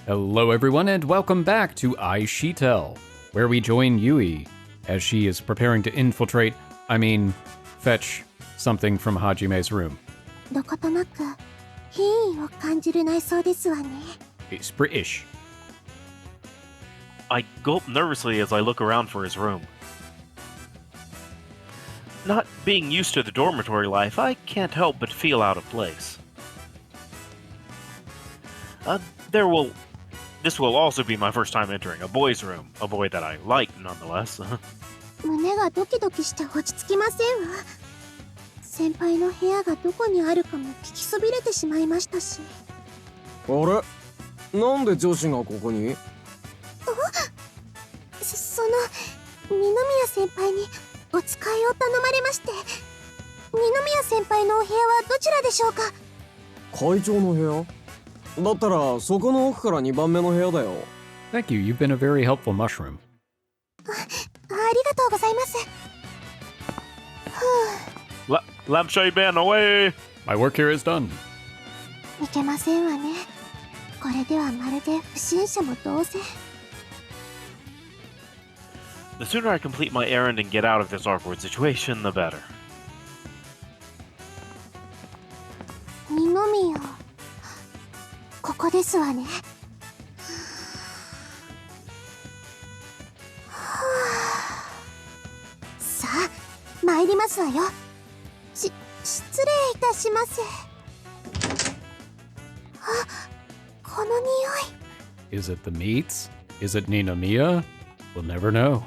Hello everyone and welcome back to IxSHE Tell, where we join Yui as she is preparing to fetch something from Hajime's room. どことなく品位を感じる内装ですわね。 It's British. I gulp nervously as I look around for his room. Not being used to the dormitory life, I can't help but feel out of place. This will also be my first time entering a boy's room, a boy that I like nonetheless. 胸がドキドキして落ち着きませんわ。先輩の部屋がどこにあるかも聞きそびれてしまいましたし。あれ、なんで女子がここに？その二宮先輩にお使いを頼まれまして、二宮先輩のお部屋はどちらでしょうか？会長の部屋？だったらそこの奥から2番目の部屋だよ。Thank you, you've been a very helpful mushroom. ありがとうございます。Lampshade man, away! My work here is done. いけませんわね。これではまるで不審者も同然。The sooner I complete my errand and get out of this awkward situation, the better. 二宮、ここですわね。さあ、参りますわよ。失礼いたします。あ、この匂い。Is it the meats? Is it Ninomiya? We'll never know.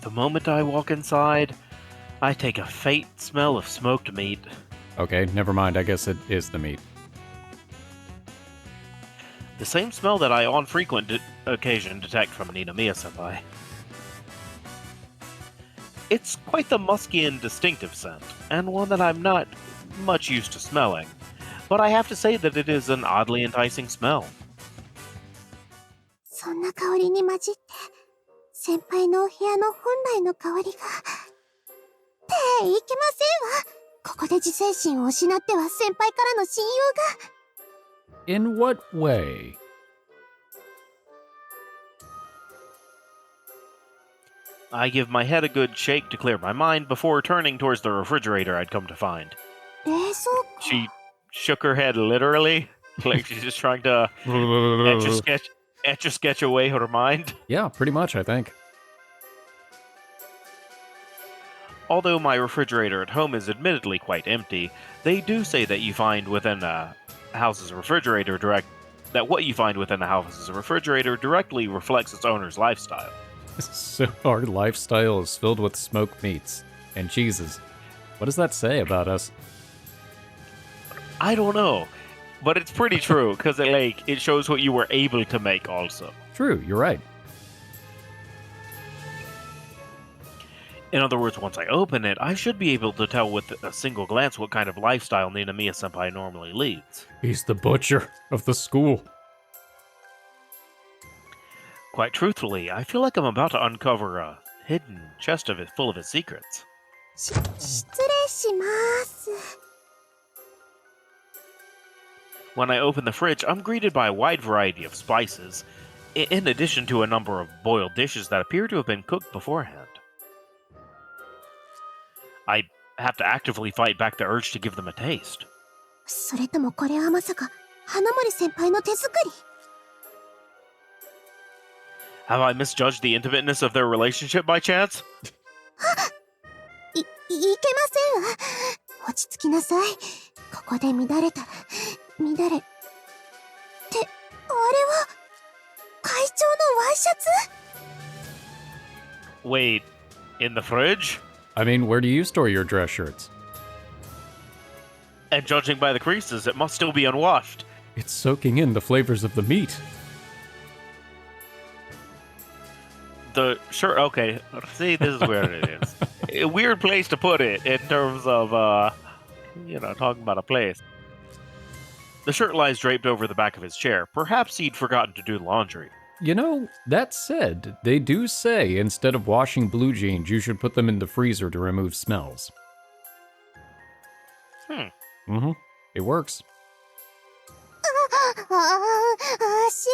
The moment I walk inside, I take a faint smell of smoked meat. Okay, never mind, I guess it is the meat. The same smell that I on frequent occasion detect from Ninomiya-senpai. It's quite the musky and distinctive scent, and one that I'm not much used to smelling, but I have to say that it is an oddly enticing smell. そんな香りに混じって、先輩のお部屋の本来の香りが。っていけませんわ。ここで自制心を失っては先輩からの親友が。In what way? I give my head a good shake to clear my mind before turning towards the refrigerator I'd come to find. 冷蔵庫。 She shook her head literally, like she's just trying to etch a sketch away her mind. Yeah, pretty much, I think. Although my refrigerator at home is admittedly quite empty, they do say that you find within a house's refrigerator that what you find within a house's refrigerator directly reflects its owner's lifestyle. So our lifestyle is filled with smoked meats and cheeses. What does that say about us? I don't know, but it's pretty true because it shows what you were able to make also. True, you're right. In other words, once I open it, I should be able to tell with a single glance what kind of lifestyle Ninomiya-senpai normally leads. He's the butcher of the school. Quite truthfully, I feel like I'm about to uncover a hidden chest full of his secrets. 失礼します。 When I open the fridge, I'm greeted by a wide variety of spices, in addition to a number of boiled dishes that appear to have been cooked beforehand. I have to actively fight back the urge to give them a taste. それともこれはまさか花森先輩の手作り。 Have I misjudged the intimateness of their relationship by chance? いけませんわ。落ち着きなさい。ここで乱れたら、って、あれは会長のワイシャツ？ Wait, in the fridge? I mean, where do you store your dress shirts? And judging by the creases, it must still be unwashed. It's soaking in the flavors of the meat. The shirt, okay, see, this is where it is. A weird place to put it in terms of, talking about a place. The shirt lies draped over the back of his chair. Perhaps he'd forgotten to do laundry. You know, that said, they do say instead of washing blue jeans, you should put them in the freezer to remove smells. It works. 心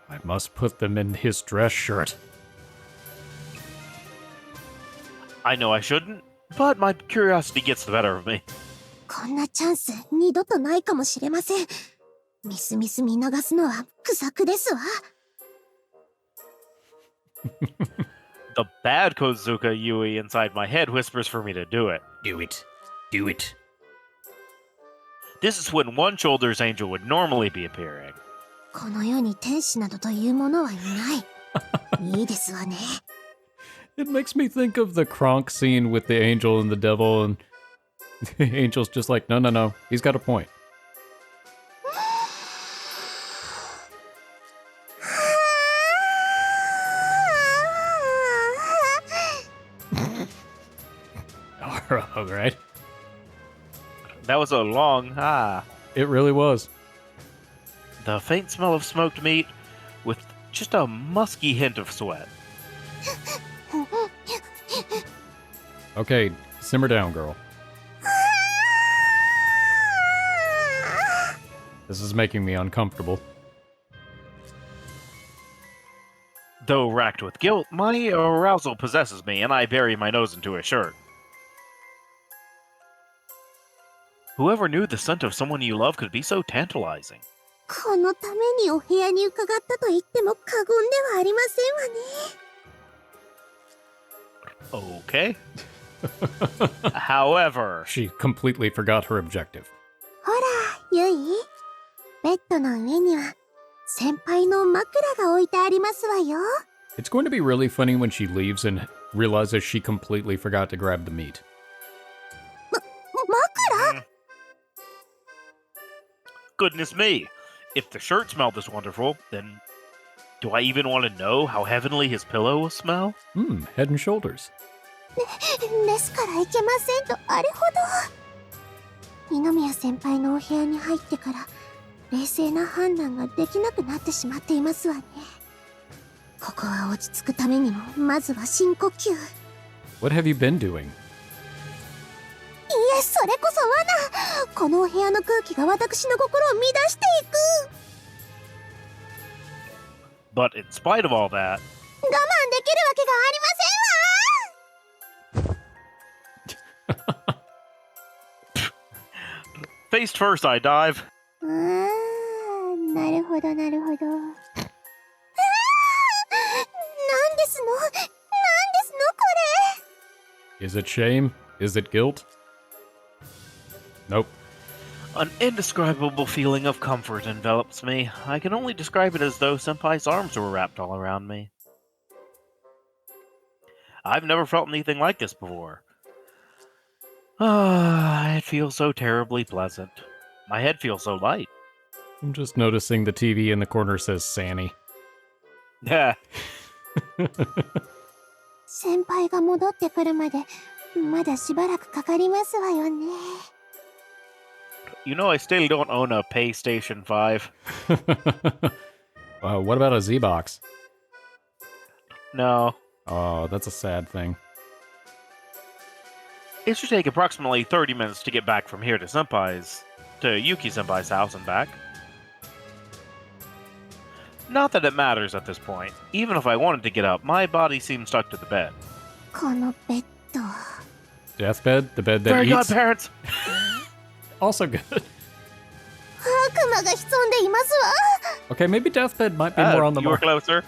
I must put them in his dress shirt. I know I shouldn't, but my curiosity gets the better of me. こんなチャンス二度とないかもしれません。みすみす見逃すのは苦策ですわ。The bad Kozuka Yui inside my head whispers for me to do it. Do it. Do it. This is when one shoulder's angel would normally be appearing. この世に天使などというものはいない。いいですわね。It makes me think of the Kronk scene with the angel and the devil, and the angel's just like, no, no, no, he's got a point. All right. That was a long ah. It really was. The faint smell of smoked meat with just a musky hint of sweat. Okay, simmer down, girl. This is making me uncomfortable. Though racked with guilt, my arousal possesses me, and I bury my nose into his shirt. Whoever knew the scent of someone you love could be so tantalizing? このためにお部屋に伺ったと言っても過言ではありませんわね。 Okay. However, She completely forgot her objective. ほら、ゆい。ベッドの上には先輩の枕が置いてありますわよ。It's going to be really funny when she leaves and realizes she completely forgot to grab the meat. 枕？ goodness me, if the shirt smelled this wonderful, then do I even want to know how heavenly his pillow will smell? Head and shoulders. ですからいけませんとあれほど。二宮先輩のお部屋に入ってから冷静な判断ができなくなってしまっていますわね。ここは落ち着くためにもまずは深呼吸。いWhat have you been doing? え、それこそ罠。このお部屋の空気が私の心を乱していく。 But in spite of all that, 我慢できるわけがありませんわ。 face first I dive. なるほどなるほど。なんですのこれ。 Is it shame? Is it guilt? Nope. An indescribable feeling of comfort envelops me. I can only describe it as though Senpai's arms were wrapped all around me. I've never felt anything like this before. It feels so terribly pleasant. My head feels so light. I'm just noticing the TV in the corner says Sanny. Yeah. 先輩が戻ってくるまでまだしばらくかかりますわよね。 You know I still don't own a PlayStation 5. What about a Z-Box? No. Oh, that's a sad thing. It should take approximately 30 minutes to get back from here to Yuki Senpai's house and back. Not that it matters at this point. Even if I wanted to get up, my body seems stuck to the bed. このベッド。 Deathbed? The bed that Very good, eats? parents! Also good. 悪魔が潜んでいますわ。 Okay, maybe Deathbed might be more on the you were mark. closer.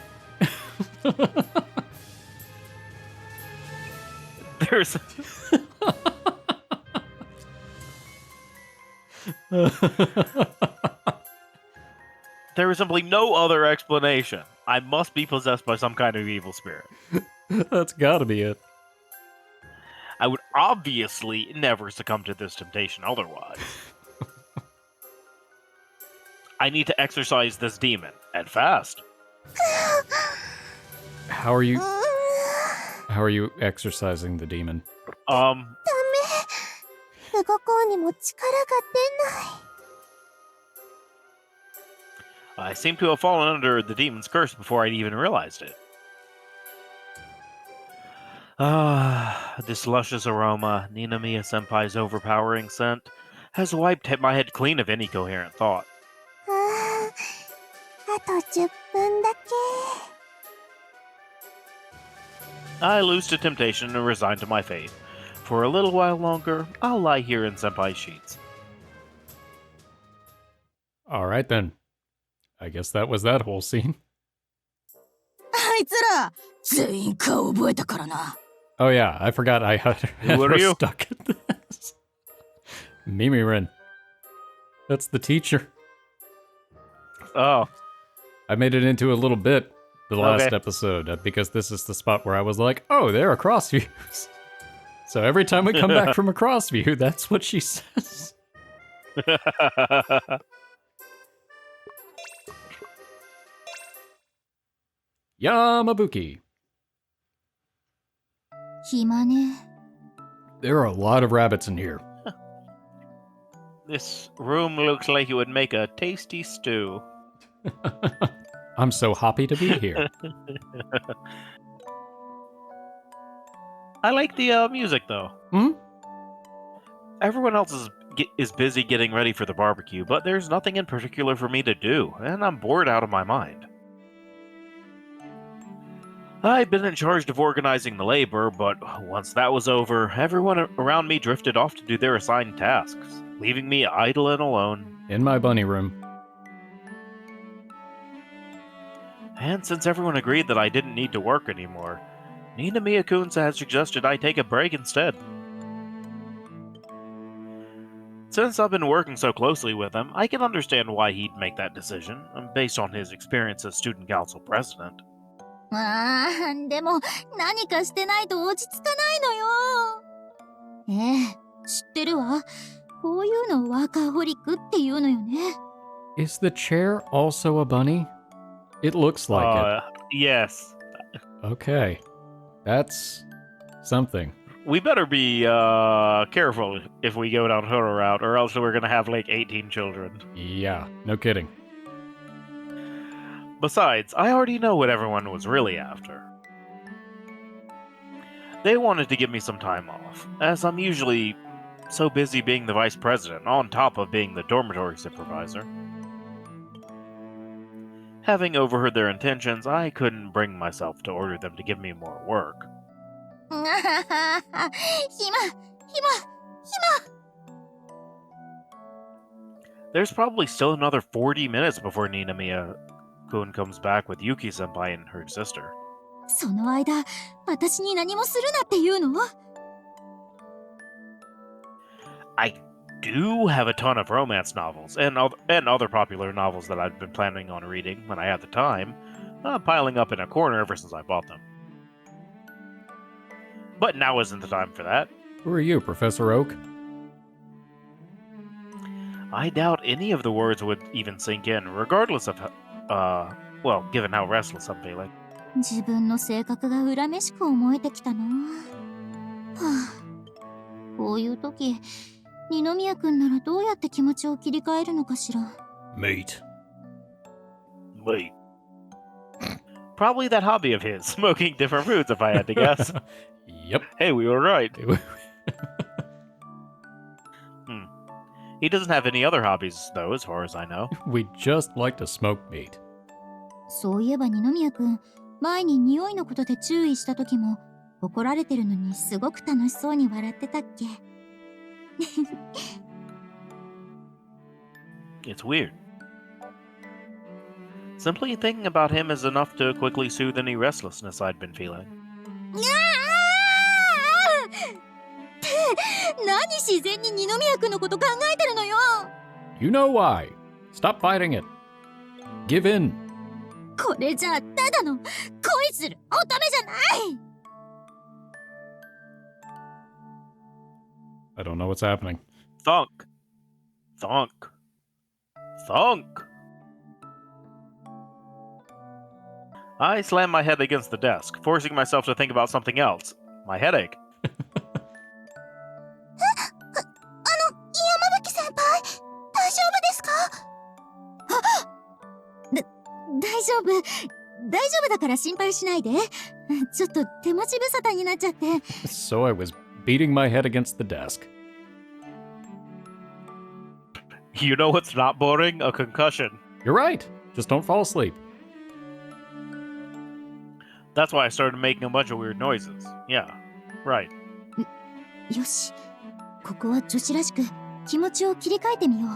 There's... There is simply no other explanation. I must be possessed by some kind of evil spirit. That's gotta be it. I would obviously never succumb to this temptation otherwise. I need to exorcise this demon, and fast. How are you exorcising the demon? ダメ。動こうにも力が出ない。 I seem to have fallen under the demon's curse before I'd even realized it. This luscious aroma, Ninomiya Senpai's overpowering scent, has wiped my head clean of any coherent thought. あと10分だけ。 I lose to temptation and resign to my fate. For a little while longer, I'll lie here in Senpai's sheets. All right then. I guess that was that whole scene. あいつら全員顔覚えたからな。 Oh yeah, I forgot I had Who are her you? stuck at this. Mimirin. That's the teacher. Oh, I made it into a little bit the last Okay. episode because this is the spot where I was like, oh, there are cross views. So every time we come back from a cross view, that's what she says. Yamabuki. 暇ね。 There are a lot of rabbits in here. this room looks like it would make a tasty stew. I'm so happy to be here. I like the music though. Hmm? Everyone else is busy getting ready for the barbecue, but there's nothing in particular for me to do, and I'm bored out of my mind. I'd been in charge of organizing the labor, but once that was over, everyone around me drifted off to do their assigned tasks, leaving me idle and alone. In my bunny room. And since everyone agreed that I didn't need to work anymore, Nina Miyakun had suggested I take a break instead. Since I've been working so closely with him, I can understand why he'd make that decision, based on his experience as student council president. ああ、でも何かしてないと落ち着かないのよ。ええ、知ってるわ。こういうのをワーカーホリックっていうのよね。 Is the chair also a bunny? It looks like Yes. it. Okay. That's something. We better be careful if we go down her route, or else we're gonna have like 18 children. Yeah, no kidding. Besides, I already know what everyone was really after. They wanted to give me some time off, as I'm usually so busy being the vice president, on top of being the dormitory supervisor. Having overheard their intentions, I couldn't bring myself to order them to give me more work. あははは、暇。 There's probably still another 40 minutes before Nina Miyakun comes back with Yuki-senpai and her sister. その間、私に何もするなっていうの？ I do have a ton of romance novels and other popular novels that I've been planning on reading when I had the time, piling up in a corner ever since I bought them. But now isn't the time for that. Who are you, Professor Oak? I doubt any of the words would even sink in, regardless of, well, given how restless I'm feeling. 自分の性格が恨めしく思えてきたな。はあ、こういう時、二宮くんならどうやって気持ちを切り替えるのかしら。 Mate. Wait. Probably that hobby of his, smoking different fruits, if I had to guess. Yep. Hey, we were right. He doesn't have any other hobbies, though, as far as I know. We just like to smoke meat. そういえば二宮くん、前に匂いのことで注意した時も、怒られてるのにすごく楽しそうに笑ってたっけ。It's weird. Simply thinking about him is enough to quickly soothe any restlessness I'd been feeling. 何自然に二宮くんのこと考えてるのよ。 You know why. Stop fighting it. Give in. これじゃあただの恋する乙女じゃない。 I don't know what's happening. Thunk. Thunk. Thunk. I slammed my head against the desk, forcing myself to think about something else. My headache. 山吹先輩、大丈夫ですか？大丈夫だから心配しないで。ちょっと手持ち無沙汰になっちゃって。 So I was beating my head against the desk. You know what's not boring? A concussion. You're right. Just don't fall asleep. That's why I started making a bunch of weird noises. Yeah, right. よし、ここは女子らしく気持ちを切り替えてみよ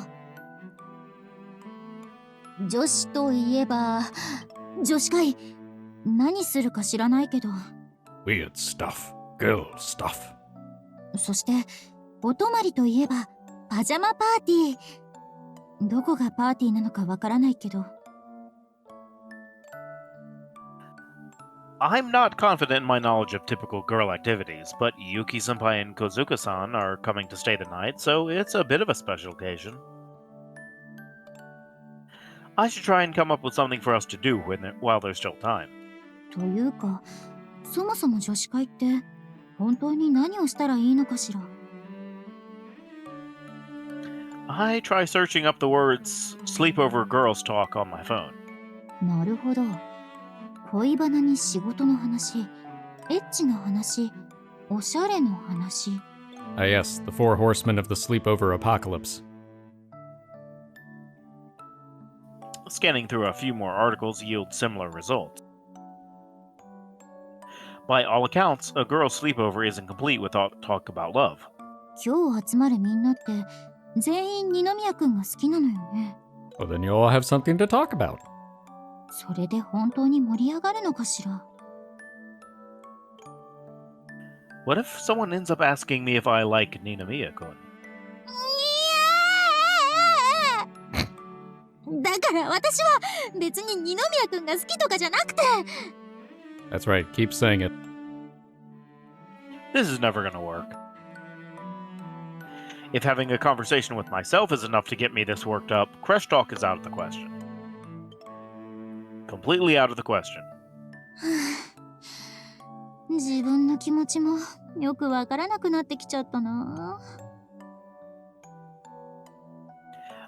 う。女子といえば、女子会、何するか知らないけど。Weird stuff. Girl stuff. そして、お泊まりといえば、パジャマパーティー。どこがパーティーなのかわからないけど。I'm not confident in my knowledge of typical girl activities, but Yuki-senpai and Kozuka-san are coming to stay the night, so it's a bit of a special occasion. I should try and come up with something for us to do while there's still time. というか、そもそも女子会って本当に何をしたらいいのかしら。I try searching up the words sleepover girls talk on my phone. なるほど。恋バナに仕事の話、エッチな話、おしゃれの話。Ah, yes, the four horsemen of the sleepover apocalypse. Scanning through a few more articles yields similar results. By all accounts, a girl's sleepover isn't complete without talk about love. 今日集まるみんなって全員二宮くんが好きなのよね。Well, then you all have something to talk about. それで本当に盛り上がるのかしら。What if someone ends up asking me if I like Ninomiya-kun? だから私は別に二宮くんが好きとかじゃなくて。That's right, keep saying it. This is never gonna work. If having a conversation with myself is enough to get me this worked up, crush talk is out of the question. Completely out of the question. 自分の気持ちもよくわからなくなってきちゃったな。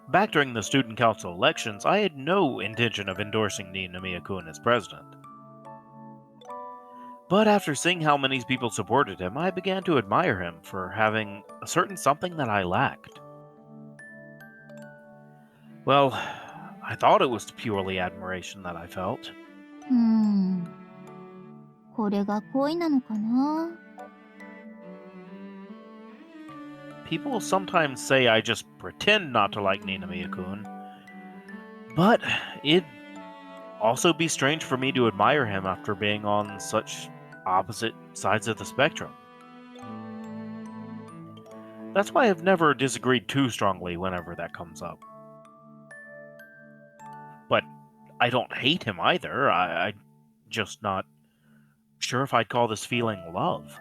Back during the student council elections, I had no intention of endorsing Ninomiya-kun as president. But after seeing how many people supported him, I began to admire him for having a certain something that I lacked. Well, I thought it was purely admiration that I felt. これが恋なのかな。People sometimes say I just pretend not to like Ninomiya-kun, but it'd also be strange for me to admire him after being on such opposite sides of the spectrum. That's why I've never disagreed too strongly whenever that comes up. But I don't hate him either. I'm just not sure if I'd call this feeling love.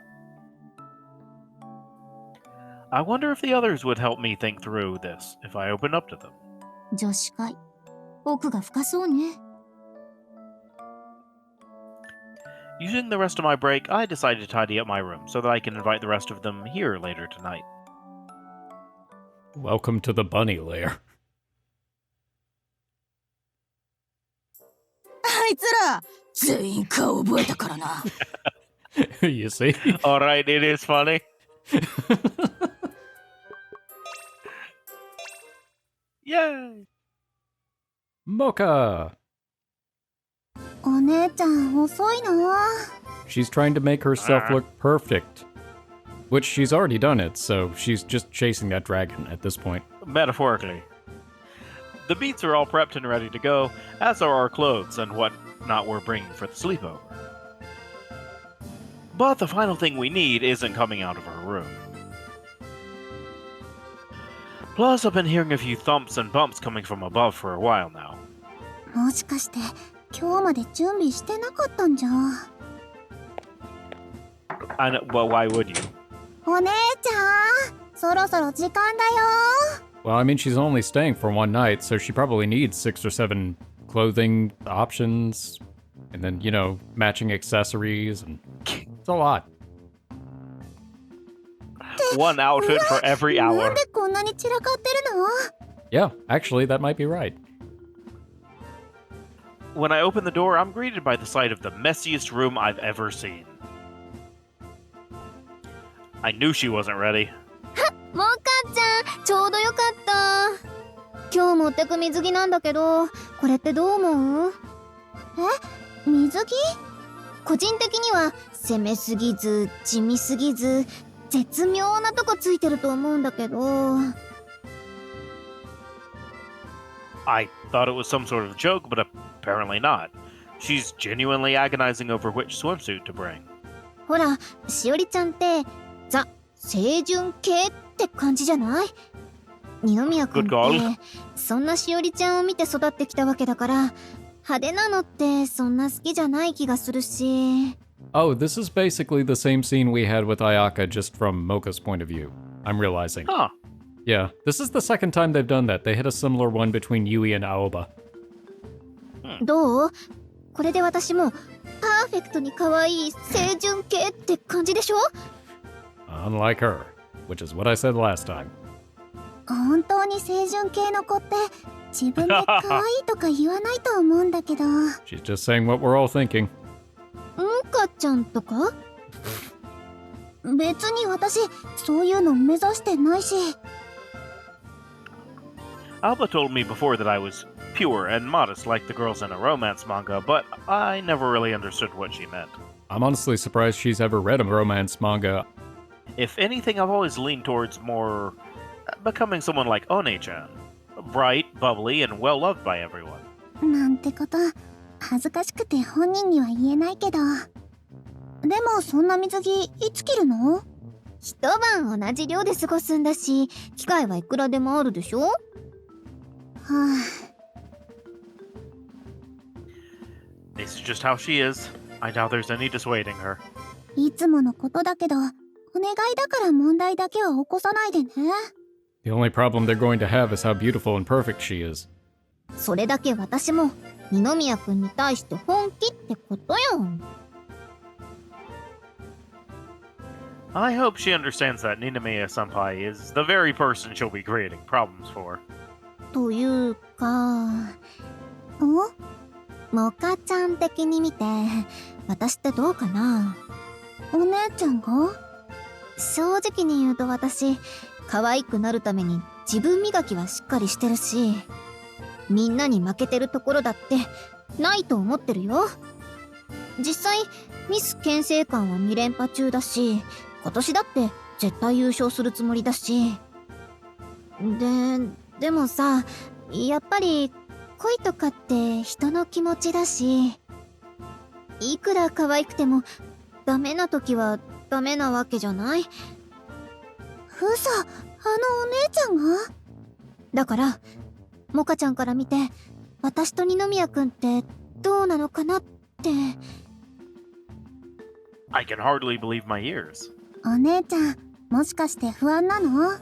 I wonder if the others would help me think through this if I open up to them. 女子会、奥が深そうね。Using the rest of my break, I decided to tidy up my room so that I can invite the rest of them here later tonight. Welcome to the bunny lair. あいつら全員顔覚えたからな。You see? Alright, it is funny. Yay! Moka! お姉ちゃん遅いな。 She's trying to make herself look perfect. Which she's already done it, so she's just chasing that dragon at this point. Metaphorically. The beats are all prepped and ready to go, as are our clothes and whatnot we're bringing for the sleepover. But the final thing we need isn't coming out of her room. Plus, I've been hearing a few thumps and bumps coming from above for a while now. もしかして今日まで準備してなかったんじゃ。 I know, well, why would you? お姉ちゃん、そろそろ時間だよ。 Well, I mean, she's only staying for one night, so she probably needs 6 or 7 clothing options, and then, you know, matching accessories, and it's a lot. One outfit for every な hour. んでこんなに散らかってるの？ Yeah, actually, that might be right. When I open the door, I'm greeted by the sight of the messiest room I've ever seen. I knew she wasn't ready. モカちゃん、ちょうどよかった。今日持ってく水着なんだけど、ここれってどう思う？水着？個人的には攻めすぎず地味すぎず絶妙なとこついてると思うんだけど。I thought it was some sort of joke, but apparently not. She's genuinely agonizing over which swimsuit to bring. ほら、しおりちゃんってザ・清純系って感じじゃない？二宮君っ Good call. てそんなしおりちゃんを見て育ってきたわけだから派手なのってそんな好きじゃない気がするし。 Oh, this is basically the same scene we had with Ayaka, just from Moka's point of view. I'm realizing. Huh. Yeah, this is the second time they've done that. They hit a similar one between Yui and Aoba. どう？これで私もパーフェクトに可愛い清純系って感じでしょ？ Unlike her, which is what I said last time. 本当に清純系の子って自分で可愛いとか言わないと思うんだけど。 She's just saying what we're all thinking. モカちゃんとか？別に私そういうの目指してないし。 Alba told me before that I was pure and modest like the girls in a romance manga, but I never really understood what she meant. I'm honestly surprised she's ever read a romance manga. If anything, I've always leaned towards more becoming someone like One-chan. Bright, bubbly, and well-loved by everyone. なんてこと恥ずかしくて本人には言えないけど。でもそんな水着いつ着るの？一晩同じ寮で過ごすんだし機会はいくらでもあるでしょ？はあ。 This is just how she is. I doubt there's any dissuading her. いつものことだけどお願いだから問題だけは起こさないでね。 The only problem they're going to have is how beautiful and perfect she is. それだけ私も二宮君に対して本気ってことよ。 I hope she understands that Ninomiya-senpai is the very person she'll be creating problems for. というか、モカちゃん的に見て私ってどうかな？お姉ちゃんが？正直に言うと私可愛くなるために自分磨きはしっかりしてるしみんなに負けてるところだってないと思ってるよ。実際ミス県政官は2連覇中だし今年だって絶対優勝するつもりだしでもさやっぱり恋とかって人の気持ちだしいくら可愛くてもダメな時はダメなわけじゃない？嘘、お姉ちゃんが？だからモカちゃんから見て私と二宮君ってどうなのかなって。 I can hardly believe my ears. お姉ちゃんもしかして不安なの？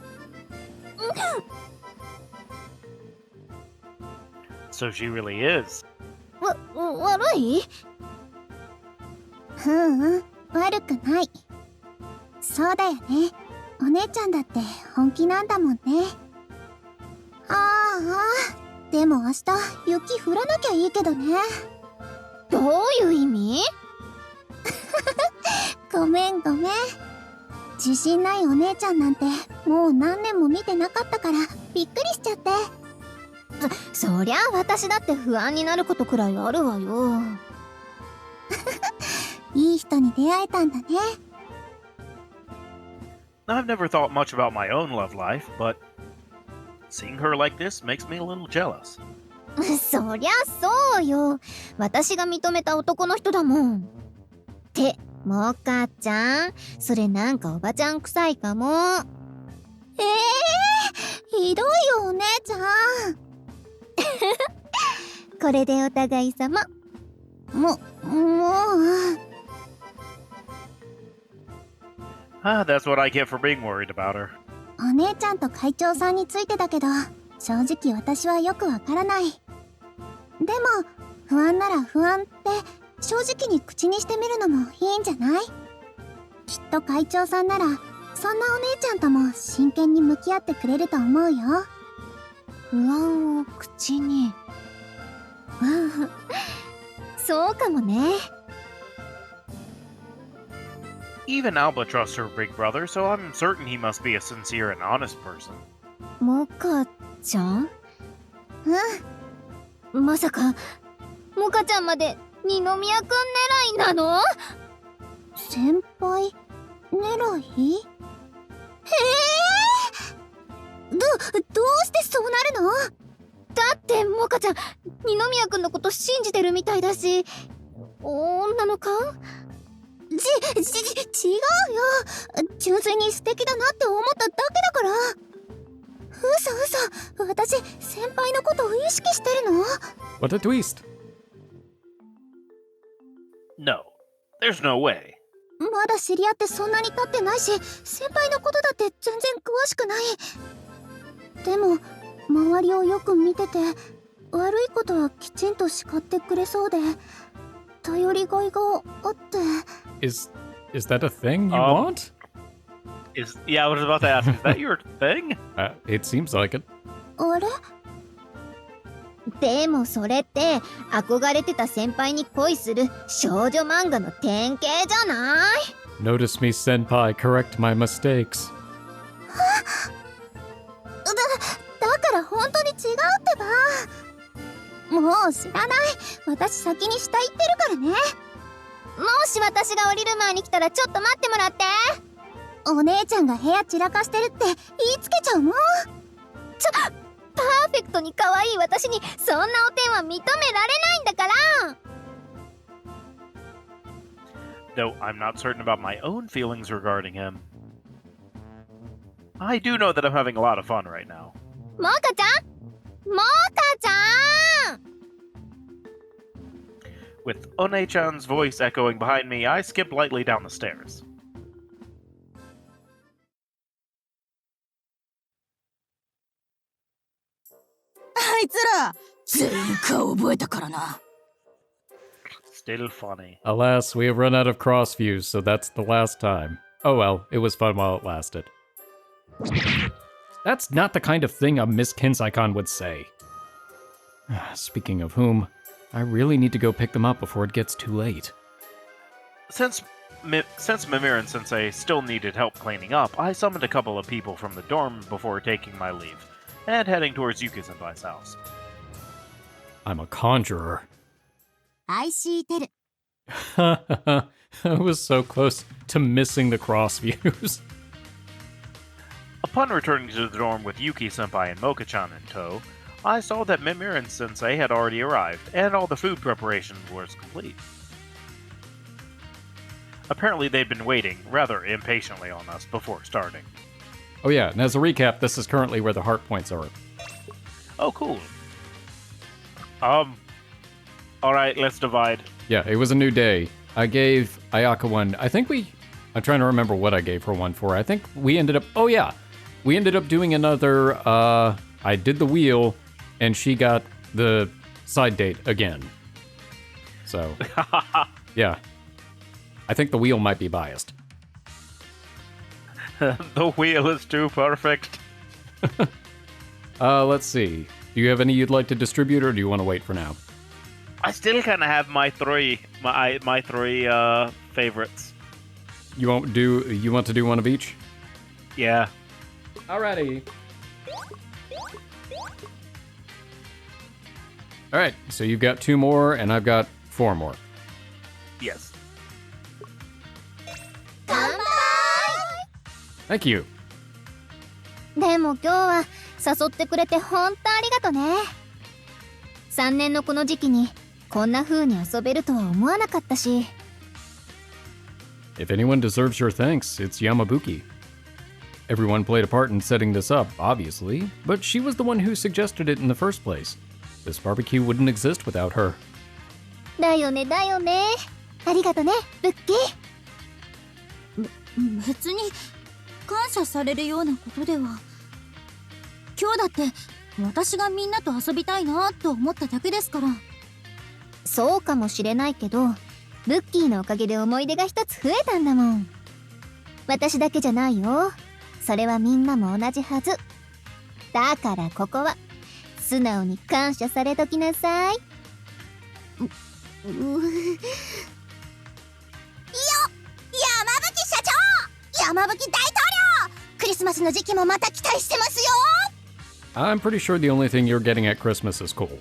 So she really is. 悪い？悪くない。そうだよね。お姉ちゃんだって本気なんだもんね。でも明日雪降らなきゃいいけどね。どういう意味？ごめん。自信ないお姉ちゃんなんてもう何年も見てなかったからびっくりしちゃって。そりゃ私だって不安になることくらいあるわよ。いい人に出会えたんだね。 I've never thought much about my own love life, but seeing her like this makes me a little jealous. そりゃそうよ。私が認めた男の人だもん。ってモカちゃんそれなんかおばちゃん臭いかも。ひどいよお姉ちゃん。これでお互い様。もう。 That's what I get for being worried about her. お姉ちゃんと会長さんについてだけど正直私はよくわからない。でも不安なら不安って正直に口にしてみるのもいいんじゃない？きっと会長さんならそんなお姉ちゃんとも真剣に向き合ってくれると思うよ。不安を口に。そうかもね。 Even Alba trusts her big brother, so I'm certain he must be a sincere and honest person. モカちゃん？まさかモカちゃんまで二宮くん狙いなの？先輩狙い？どうしてそうなるの？だってモカちゃん二宮くんのこと信じてるみたいだし、女の勘？違うよ。純粋に素敵だなって思っただけだから。嘘。私先輩のことを意識してるの？ What a twist! No, there's no way. まだ知り合ってそんなに経ってないし、先輩のことだって全然詳しくない。でも周りをよく見てて、悪いことはきちんと叱ってくれそうで、頼りがいがあって。Is that a thing you want? Yeah, I was about to ask, is that your thing? It seems like it. あれ？でもそれって憧れてた先輩に恋する少女漫画の典型じゃない？ Notice me, senpai. Correct my mistakes. だから本当に違うってば。もう知らない。私先に下行ってるからね。もし私が降りる前に来たらちょっと待ってもらって。お姉ちゃんが部屋散らかしてるって言いつけちゃうもん。パーフェクトに可愛い私にそんなお点は認められないんだから。No, I'm not certain about my own feelings regarding him. I do know that I'm having a lot of fun right now. モカちゃん With One-chan's voice echoing behind me, I skip lightly down the stairs. あいつら全員顔覚えたからな。 Still funny. Alas, we have run out of cross views, so that's the last time. Oh well, it was fun while it lasted. That's not the kind of thing a Miss Kinsai-con would say. Speaking of whom, I really need to go pick them up before it gets too late. Since Mimirin Sensei still needed help cleaning up, I summoned a couple of people from the dorm before taking my leave, and heading towards Yuki-senpai's house. I'm a conjurer. IxSHE Tell. I was so close to missing the cross views. Upon returning to the dorm with Yuki-senpai and Moka-chan in tow, I saw that Mimirin Sensei had already arrived, and all the food preparation was complete. Apparently they'd been waiting rather impatiently on us before starting. Oh yeah, and as a recap, this is currently where the heart points are. Oh, cool. Alright, let's divide. Yeah, it was a new day. I gave Ayaka one. I'm trying to remember what I gave her one for. I think we ended up, we ended up doing another, I did the wheel, and she got the side date again. So, yeah. I think the wheel might be biased. The wheel is too perfect. Let's see. Do you have any you'd like to distribute, or do you want to wait for now? I still kind of have my three favorites. You want to do one of each? Yeah. Alrighty. Alright, so you've got 2 more, and I've got 4 more. Yes. Thank you. でも今日は誘ってくれて本当ありがとね。3年のこの時期にこんな風に遊べるとは思わなかったし。If anyone deserves your thanks, it's Yamabuki. Everyone played a part in setting this up, obviously, but she was the one who suggested it in the first place. This barbecue wouldn't exist without her. だよね。ありがとね、ブッキー。別に感謝されるようなことでは。今日だって私がみんなと遊びたいなと思っただけですから。そうかもしれないけど、ブッキーのおかげで思い出が一つ増えたんだもん。私だけじゃないよ。それはみんなも同じはず。だからここは素直に感謝されときなさい。山吹社長、山吹大統領、クリスマスの時期もまた期待してますよ。 I'm pretty sure the only thing you're getting at Christmas is coal.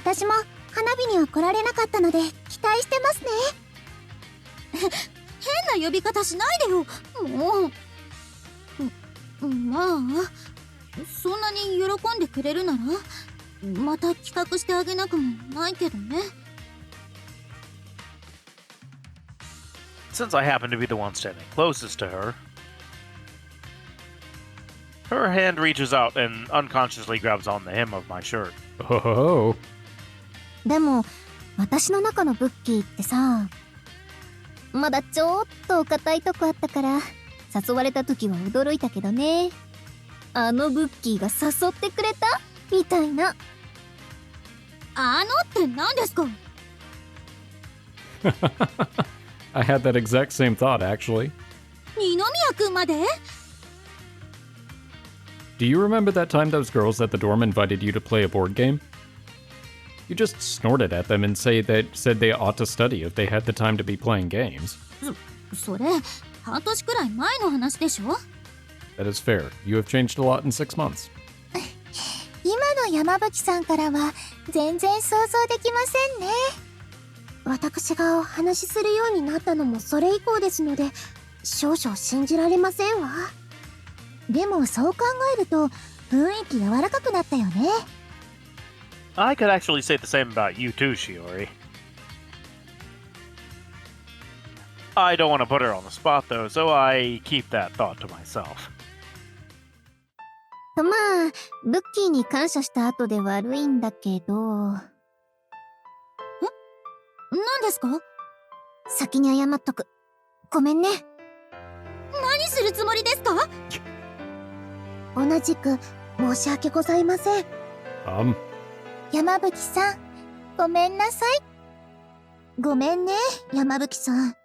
私も花火には来られなかったので期待してますね。変な呼び方しないでよ。もう。まあ、そんなに喜んでくれるなら、また企画してあげなくもないけどね。Since I happen to be the one standing closest to her, her hand reaches out and unconsciously grabs on the hem of my shirt. Oh. でも私の中のブッキーってさ、まだちょっとお堅いとこあったから誘われた時は驚いたけどね。あのブッキーが誘ってくれたみたいな。って何ですか？ I had that exact same thought, actually. 二宮くんまで？ Do you remember that time those girls at the dorm invited you to play a board game? You just snorted at them and said they ought to study if they had the time to be playing games. それ、半年くらい前の話でしょ？ That is fair. You have changed a lot in 6 months. 今の山吹さんからは全然想像できませんね。私がお話しするようになったのもそれ以降ですので、少々信じられませんわ。でもそう考えると雰囲気柔らかくなったよね。I could actually say the same about you too, Shiori. I don't want to put her on the spot though, so I keep that thought to myself. まあ、ブッキーに感謝した後で悪いんだけど。何ですか？先に謝っとく。ごめんね。何するつもりですか？同じく申し訳ございません。山吹さん、ごめんなさい。ごめんね、山吹さん。みんなし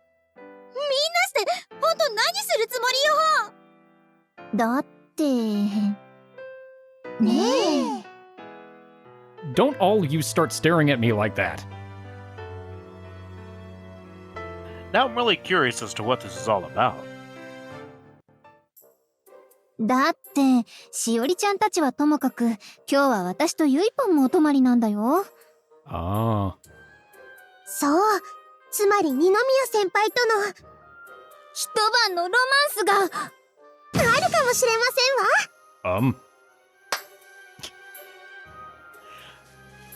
て本当何するつもりよ。だってねえ。 Don't all you start staring at me like that. Now I'm really curious as to what this is all about. だってしおりちゃんたちはともかく今日は私とゆいぽんもお泊まりなんだよ。Ah. そう、つまり二宮先輩との一晩のロマンスがあるかもしれませんわ。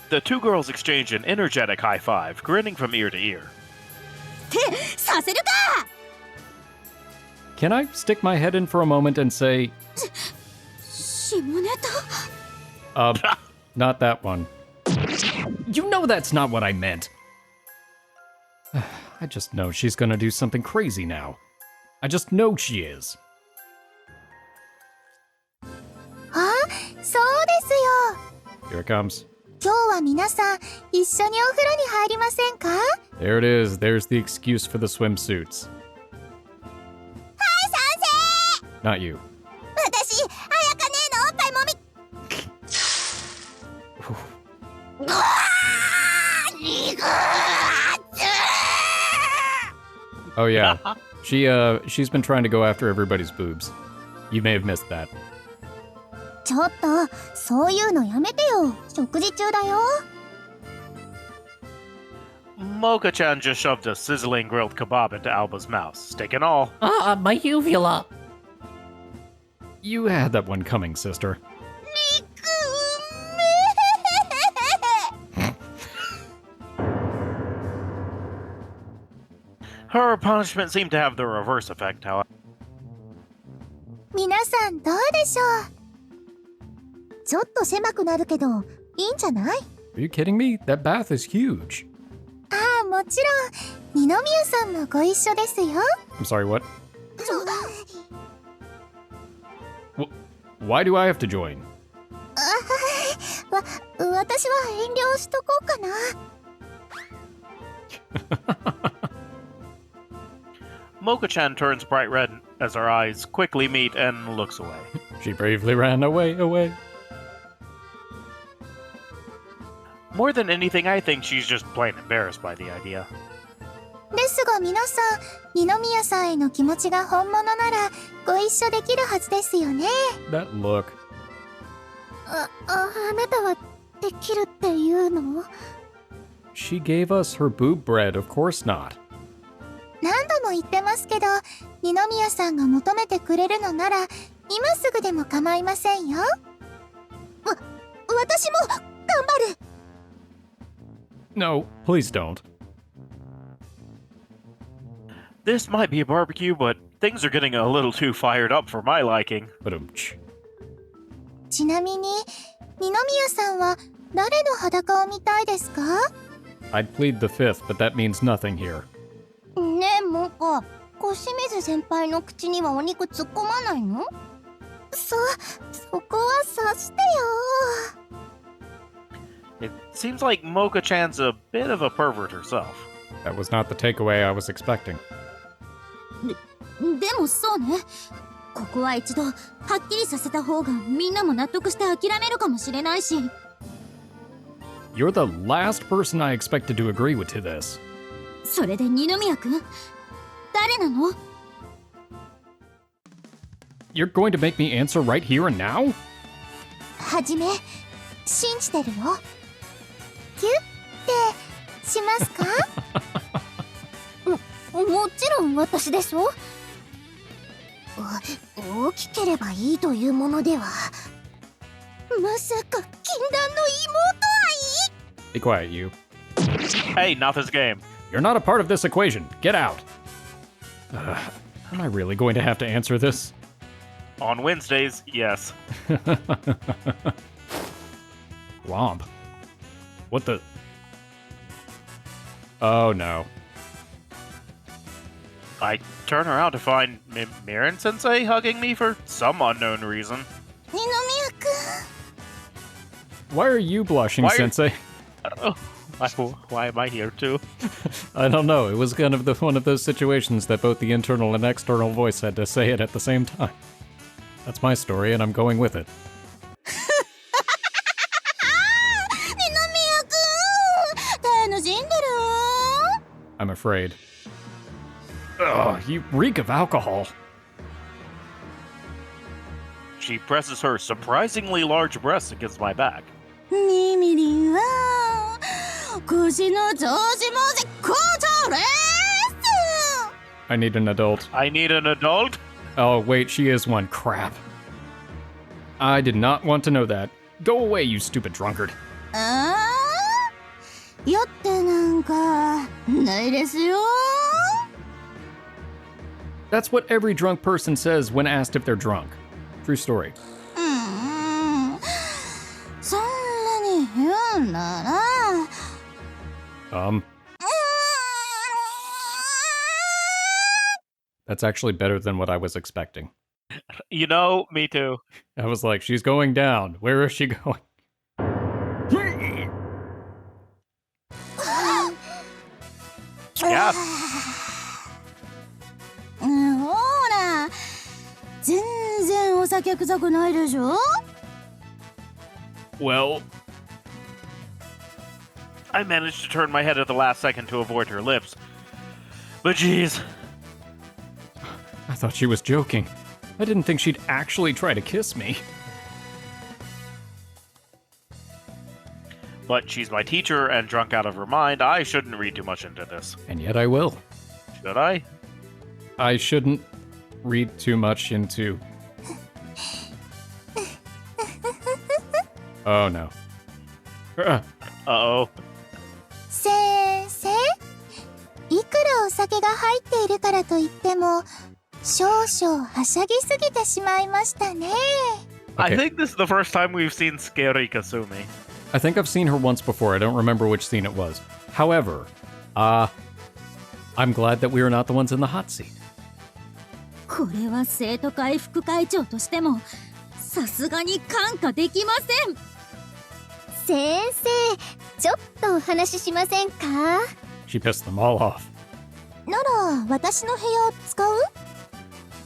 The two girls exchange an energetic high five, grinning from ear to ear. ってさせるか！ Can I stick my head in for a moment and say... 下ネタ？ Not that one. You know that's not what I meant. I just know she's gonna do something crazy now. I just know she is. あ、そうですよ。 Here it comes. 今日は皆さん一緒にお風呂に入りませんか？ There it is. There's the excuse for the swimsuits. はい、賛成。 Not you. 私、あやか姉のおっぱいもみ。Oh yeah. She's been trying to go after everybody's boobs. You may have missed that. ちょっと、そういうのやめてよ。食事中だよ。 Moka-chan just shoved a sizzling grilled kebab into Alba's mouth, steak and all. My uvula. You had that one coming, sister. Her punishment seemed to have the reverse effect, however. 皆さんどうでしょう？ちょっと狭くなるけど、いいんじゃない？ Are you kidding me? That bath is huge. ああ、もちろん、二宮さんもご一緒ですよ。 I'm sorry, what? そうだ。Why do I have to join? 私は遠慮しとこうかな。Moka-chan turns bright red as our eyes quickly meet and looks away. She bravely ran away. More than anything, I think she's just plain embarrassed by the idea. ですが皆さん、二宮さんへの気持ちが本物ならご一緒できるはずですよね。That look. あなたはできるっていうの？ She gave us her boob bread, of course not. 何度も言ってますけど、二宮さんが求めてくれるのなら、今すぐでも構いませんよ。私も頑張る。No, please don't. This might be a barbecue, but things are getting a little too fired up for my liking. Ba-dum-tsh. ちなみに、二宮さんは誰の裸を見たいですか？ I'd plead the fifth, but that means nothing here. ねえモカ、小清水先輩の口にはお肉突っ込まないの？そこは察してよ。 It seems like Moka-chan's a bit of a pervert herself. That was not the takeaway I was expecting. でもそうね。ここは一度はっきりさせた方がみんなも納得して諦めるかもしれないし。You're the last person I expected to agree with to this. それで二宮くん、誰なの？ You're going to make me answer right here and now? はじめ、信じてるよ。キュッてしますか？もちろん私でしょ。大きければいいというものでは。まさか禁断の妹愛？ Be quiet, you. Hey, not this game. You're not a part of this equation. Get out. Am I really going to have to answer this? On Wednesdays, yes. Womp. What the? Oh no. I turn around to find Mimirin sensei hugging me for some unknown reason. 二宮くん。 Why are you blushing, Why are- Sensei? Oh, why am I here too? I don't know. It was kind of one of those situations that both the internal and external voice had to say it at the same time. That's my story, and I'm going with it. 二宮くん、楽しんでる？ I'm afraid. Ugh, you reek of alcohol. She presses her surprisingly large breasts against my back. ミミリンは腰の調子も絶好調です。 I need an adult. I need an adult? Oh, wait, she is one. Crap. I did not want to know that. Go away, you stupid drunkard. ああ、酔ってなんかないですよ。 That's what every drunk person says when asked if they're drunk. True story. そんなに言うなら。That's actually better than what I was expecting. You know, me too. I was like, she's going down. Where is she going? Yes. ほら、全然お酒臭くないでしょ。 Well, I managed to turn my head at the last second to avoid her lips. But geez. I thought she was joking. I didn't think she'd actually try to kiss me. But she's my teacher and drunk out of her mind. I shouldn't read too much into this. And yet I will. Should I? I shouldn't read too much into... Oh no. Uh-oh. 先生、いくらお酒が入っているからといっても、少々はしゃぎすぎてしまいましたね。I Okay. think this is the first time we've seen Scary Kasumi. I think I've seen her once before. I don't remember which scene it was. However, I'm glad that we are not the ones in the hot seat. これは生徒会副会長としてもさすがに看過できません。先生、ちょっとお話ししませんか？ She pissed them all off. なら、私の部屋を使う？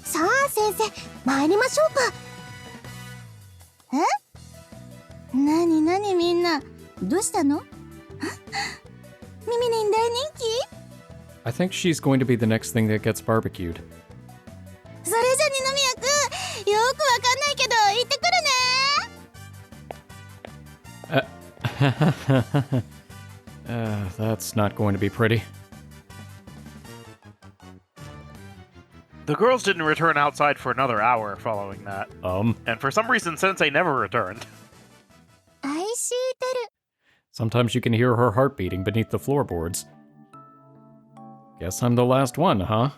さあ先生、参りましょうか。なになにみんな、どうしたの？ミミリン大人気？ I think she's going to be the next thing that gets barbecued. それじゃ二宮くん、よくわかんないけど行ってくるね。That's not going to be pretty. The girls didn't return outside for another hour following that. And for some reason, Sensei never returned. IxSHE Tell. Sometimes you can hear her heart beating beneath the floorboards. Guess I'm the last one, huh?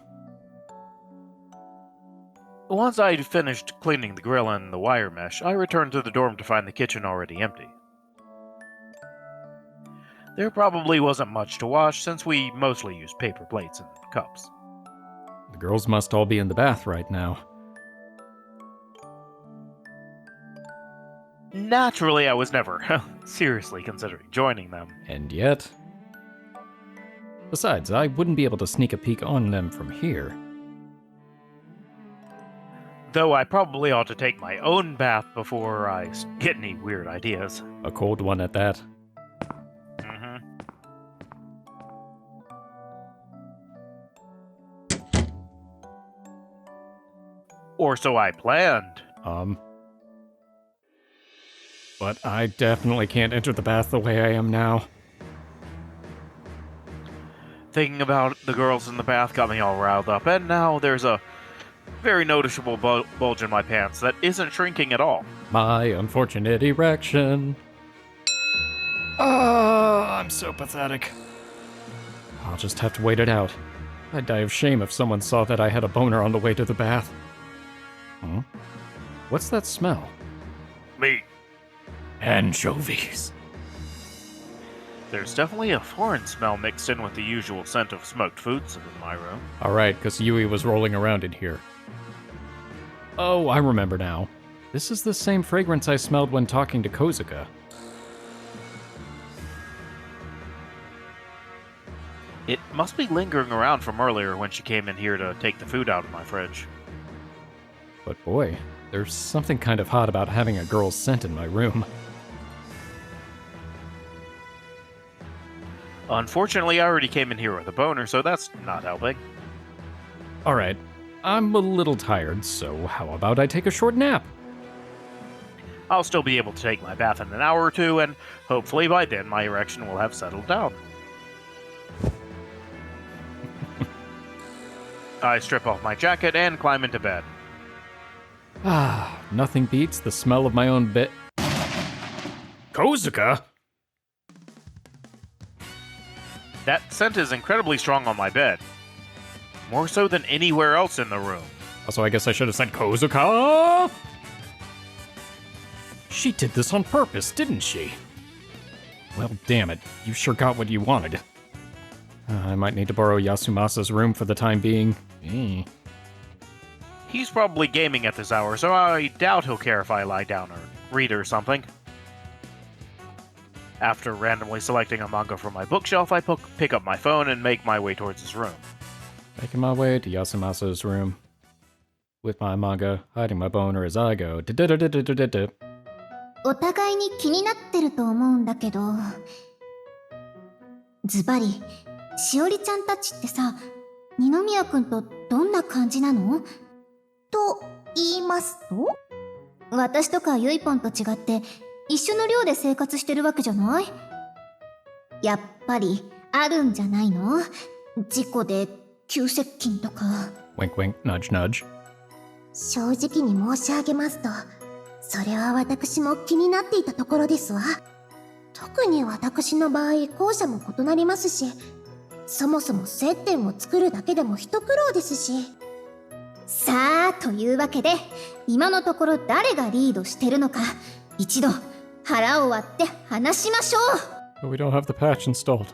Once I'd finished cleaning the grill and the wire mesh, I returned to the dorm to find the kitchen already empty. There probably wasn't much to wash since we mostly used paper plates and cups. The girls must all be in the bath right now. Naturally, I was never seriously considering joining them. And yet... Besides, I wouldn't be able to sneak a peek on them from here. Though I probably ought to take my own bath before I get any weird ideas. A cold one at that. Or so I planned. But I definitely can't enter the bath the way I am now. Thinking about the girls in the bath got me all riled up, and now there's a very noticeable bulge in my pants that isn't shrinking at all. My unfortunate erection. Oh, I'm so pathetic. I'll just have to wait it out. I'd die of shame if someone saw that I had a boner on the way to the bath. Huh? What's that smell? Me. Anchovies. There's definitely a foreign smell mixed in with the usual scent of smoked foods in my room. Alright, because Yui was rolling around in here. Oh, I remember now. This is the same fragrance I smelled when talking to Kozuka. It must be lingering around from earlier when she came in here to take the food out of my fridge. But boy, there's something kind of hot about having a girl's scent in my room. Unfortunately, I already came in here with a boner, so that's not helping. Alright, I'm a little tired, so how about I take a short nap? I'll still be able to take my bath in an hour or two, and hopefully by then my erection will have settled down. I strip off my jacket and climb into bed. Ah, nothing beats the smell of my own bed. Kozuka? That scent is incredibly strong on my bed. More so than anywhere else in the room. Also, I guess I should have said Kozuka! She did this on purpose, didn't she? Well, damn it. You sure got what you wanted. I might need to borrow Yasumasa's room for the time being. He's probably gaming at this hour, so I doubt he'll care if I lie down or read or something. After randomly selecting a manga from my bookshelf, I pick up my phone and make my way towards his room. Making my way to Yasumasa's room. With my manga, hiding my boner as I go. お互いに気になってると思うんだけど、ズバリ、しおりちゃんたちってさ、二宮くんとどんな感じなの？と言いますと？私とかゆいぽんと違って一緒の寮で生活してるわけじゃない？やっぱりあるんじゃないの？事故で急接近とか。Wink wink, nudge nudge. 正直に申し上げますと、それは私も気になっていたところですわ。特に私の場合、校舎も異なりますし、そもそも接点を作るだけでも一苦労ですし。さあ、というわけで、今のところ誰がリードしてるのか、一度腹を割って話しましょう。But we don't have the patch installed.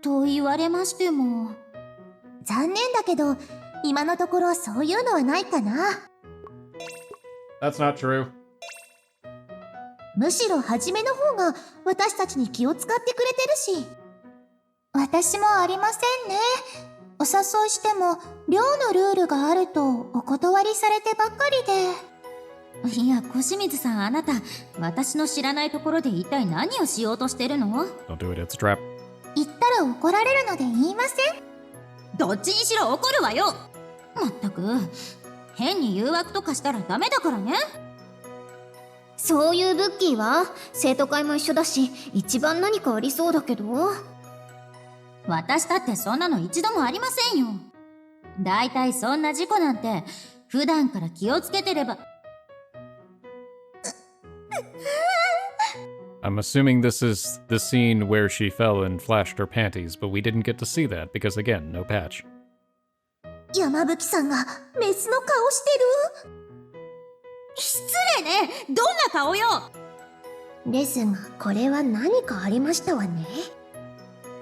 と言われましても。残念だけど、今のところそういうのはないかな。That's not true. むしろ初めの方が私たちに気を使ってくれてるし。私もありませんね。お誘いしても寮のルールがあるとお断りされてばっかりで。いや、小清水さん、あなた、私の知らないところで一体何をしようとしてるの？ Don't do it, it's a trap. 言ったら怒られるので言いません？どっちにしろ怒るわよ。まったく、変に誘惑とかしたらダメだからね。そういうブッキーは生徒会も一緒だし、一番何かありそうだけど。私だってそんなの一度もありませんよ。だいたいそんな事故なんて普段から気をつけてれば。I'm assuming this is the scene where she fell and flashed her panties, but we didn't get to see that because, again, no patch. 山吹さんがメスの顔して失礼ね。どんな顔よ。る。ですが、これは何かありましたわね。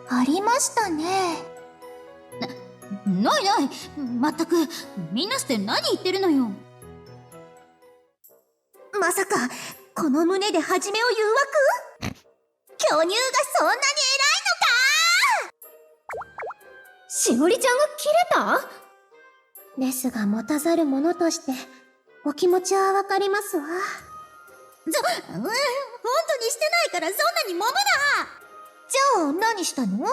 ありましたね。ないない。まったく、みんなして何言ってるのよ。まさか、この胸で初めを誘惑？巨乳がそんなに偉いのか？しおりちゃんが切れた？ですが、持たざる者として、お気持ちはわかりますわ。本当にしてないからそんなに揉むじゃあ、何したの？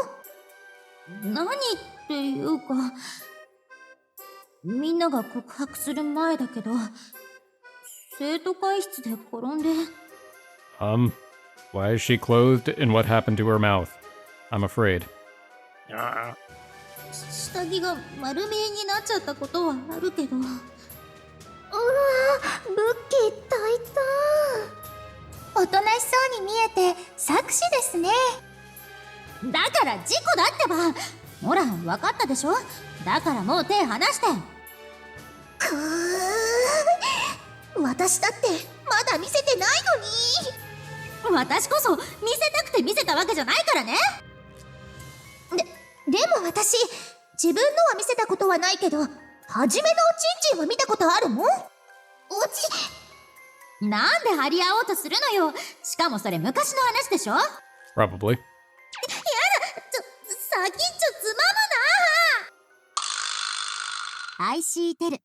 な。何っていうか、みんなが告白する前だけど、生徒会室で転んで。Why is she clothed and what happened to her mouth? I'm afraid. 下着が丸見えになっちゃったことはあるけど。うわぁ、ブッキー大胆。おとなしそうに見えて、作詞ですね。だから事故だってば。ほら、わかったでしょ。だからもう手離して。くー、私だってまだ見せてないのに。私こそ見せたくて見せたわけじゃないからね。でも私、自分のは見せたことはないけど、初めのおちんちんは見たことあるもん。なんで張り合おうとするのよ。しかもそれ昔の話でしょ。 Probably. 先っちょつまむな。IxSHE Tell。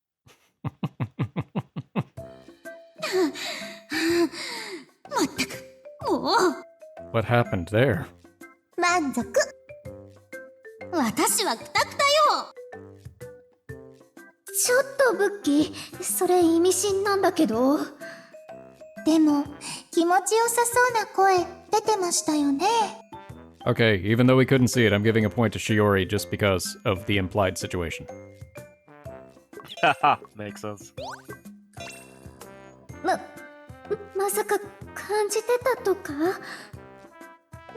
まったく、もう。What happened there? 満足。私はクタクタよ。ちょっとブッキー、それ意味深なんだけど。でも、気持ちよさそうな声出てましたよね。Okay, even though we couldn't see it, I'm giving a point to Shiori just because of the implied situation. Makes sense. まさか感じてたとか？何言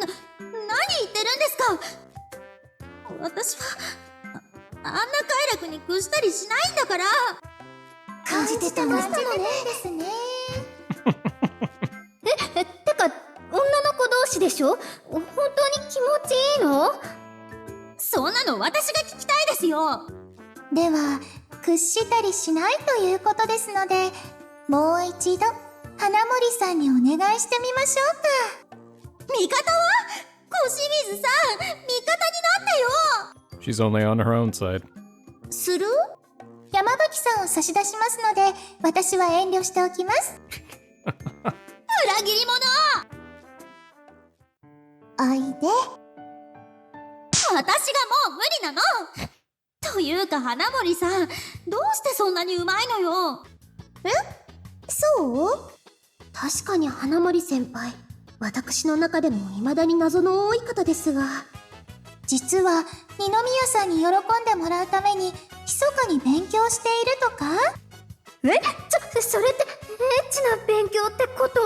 ってるんですか。私はあんな快楽に屈したりしないんだから。感じてたのですね。てか、女の子同士でしょ？本当に気持ちいいの？そんなの私が聞きたいですよ。では、屈したりしないということですので、もう一度、花森さんにお願いしてみましょうか。味方は？小清水さん、味方になってよ。 She's only on her own side. する？山吹さんを差し出しますので、私は遠慮しておきます。裏切り者。おいで。私がもう無理なの。というか花森さん、どうしてそんなにうまいのよ。そう？確かに花森先輩、私の中でも未だに謎の多い方ですが、実は二宮さんに喜んでもらうために密かに勉強しているとか？それってエッチな勉強ってこと？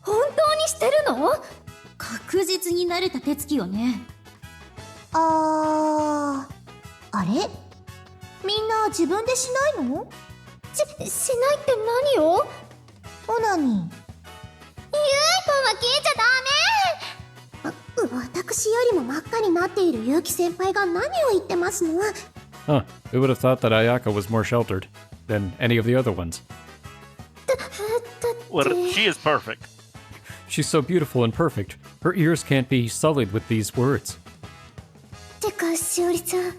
本当にしてるの？確実に慣れた手つきよね。あれ？みんな自分でしないの？しないって何を？オナニー。ゆいぽんは聞いちゃダメ。私よりも真っ赤になっている結城先輩が何を言ってますの？ Huh, who would have thought that Ayaka was more sheltered than any of the other ones? Well, she is perfect. She's so beautiful and perfect. Her ears can't be sullied with these words. てか、しおりちゃん、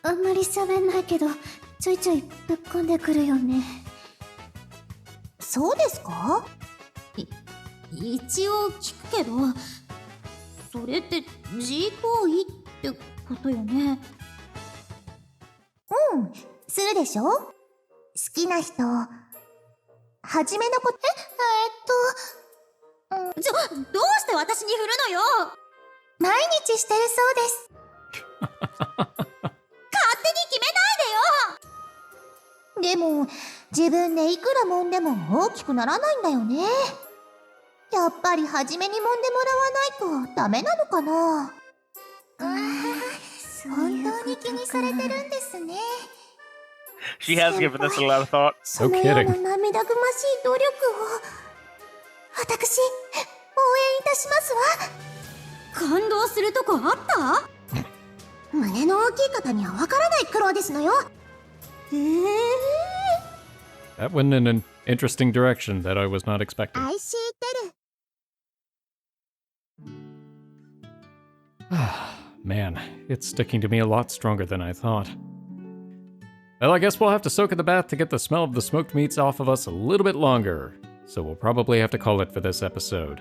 あんまり喋んないけど、ちょいちょいぶっこんでくるよね。そうですか？一応聞くけど、それって自行為ってことよね。するでしょ？好きな人、初めのこと、どうして私に振るのよ。毎日してるそうです。勝手に決めないでよ。でも、自分でいくら揉んでも大きくならないんだよね。やっぱり初めに揉んでもらわないとダメなのかな。本当に気にされてるんですね。She has given this a lot of thought. そのような涙ぐましい努力を、私、応援いたしますわ。感動するとこあった？胸の大きい方にはわからない苦労ですのよ。That went in an interesting direction that I was not expecting. IxSHE Tell. Man, it's sticking to me a lot stronger than I thought. Well, I guess we'll have to soak in the bath to get the smell of the smoked meats off of us a little bit longer, so we'll probably have to call it for this episode.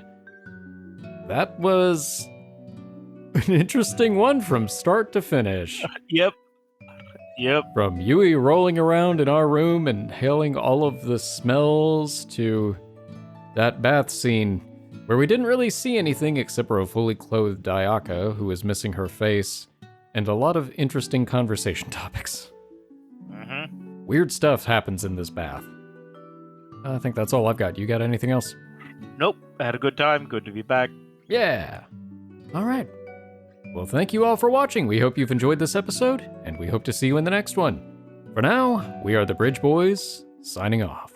That was an interesting one from start to finish. Yep. From Yui rolling around in our room and inhaling all of the smells to that bath scene where we didn't really see anything except for a fully clothed Ayaka who was missing her face and a lot of interesting conversation topics. Weird stuff happens in this bath. I think that's all I've got. You got anything else? Nope. I had a good time. Good to be back. Yeah. All right. Well, thank you all for watching. We hope you've enjoyed this episode, and we hope to see you in the next one. For now, we are the Bridge Boys, signing off.